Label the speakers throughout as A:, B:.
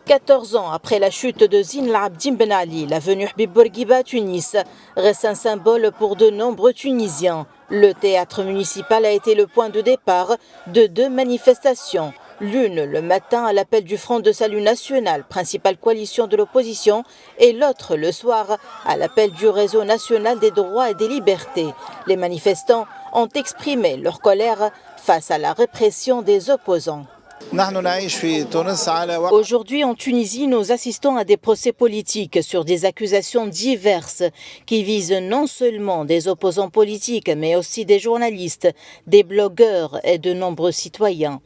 A: 14 ans après la chute de Zine El Abidine Ben Ali, l'avenue Habib Bourguiba à Tunis reste un symbole pour de nombreux Tunisiens. Le théâtre municipal a été le point de départ de deux manifestations. L'une le matin à l'appel du Front de Salut National, principale coalition de l'opposition, et l'autre le soir à l'appel du Réseau national des droits et des libertés. Les manifestants ont exprimé leur colère face à la répression des opposants. Aujourd'hui en Tunisie, nous assistons à des procès politiques sur des accusations diverses qui visent non seulement des opposants politiques mais aussi des journalistes, des blogueurs et de nombreux citoyens.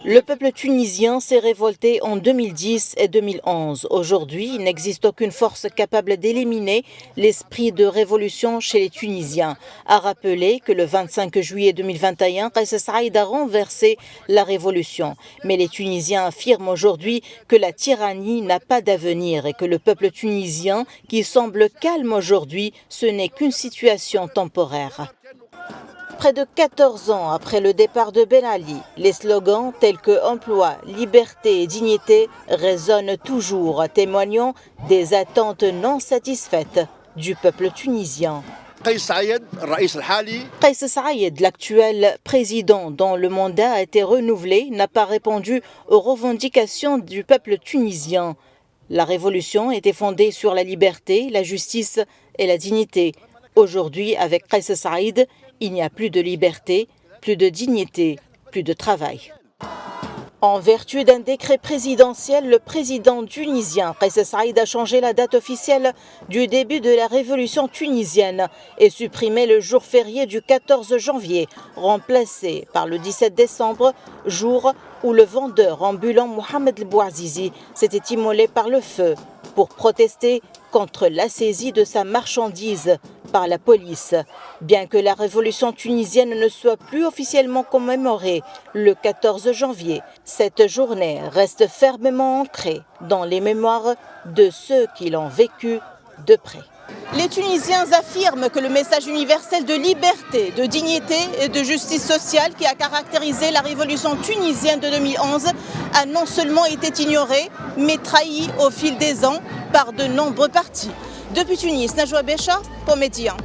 A: Le peuple tunisien s'est révolté en 2010 et 2011. Aujourd'hui, il n'existe aucune force capable d'éliminer l'esprit de révolution chez les Tunisiens. A rappelé que le 25 juillet 2021, Kais Saïed a renversé la révolution. Mais les Tunisiens affirment aujourd'hui que la tyrannie n'a pas d'avenir et que le peuple tunisien, qui semble calme aujourd'hui, ce n'est qu'une situation temporaire. Près de 14 ans après le départ de Ben Ali, les slogans tels que emploi, liberté et dignité résonnent toujours, témoignant des attentes non satisfaites du peuple tunisien. Kais Saïed, l'actuel président dont le mandat a été renouvelé, n'a pas répondu aux revendications du peuple tunisien. La révolution était fondée sur la liberté, la justice et la dignité. Aujourd'hui, avec Kais Saïed, il n'y a plus de liberté, plus de dignité, plus de travail. En vertu d'un décret présidentiel, le président tunisien Kais Saïed a changé la date officielle du début de la révolution tunisienne et supprimé le jour férié du 14 janvier, remplacé par le 17 décembre, jour où le vendeur ambulant Mohamed El Bouazizi s'était immolé par le feu pour protester contre la saisie de sa marchandise par la police. Bien que la révolution tunisienne ne soit plus officiellement commémorée le 14 janvier, cette journée reste fermement ancrée dans les mémoires de ceux qui l'ont vécue de près. Les Tunisiens affirment que le message universel de liberté, de dignité et de justice sociale qui a caractérisé la révolution tunisienne de 2011 a non seulement été ignoré, mais trahi au fil des ans par de nombreux partis. Depuis Tunis, Najwa Becha pour Média.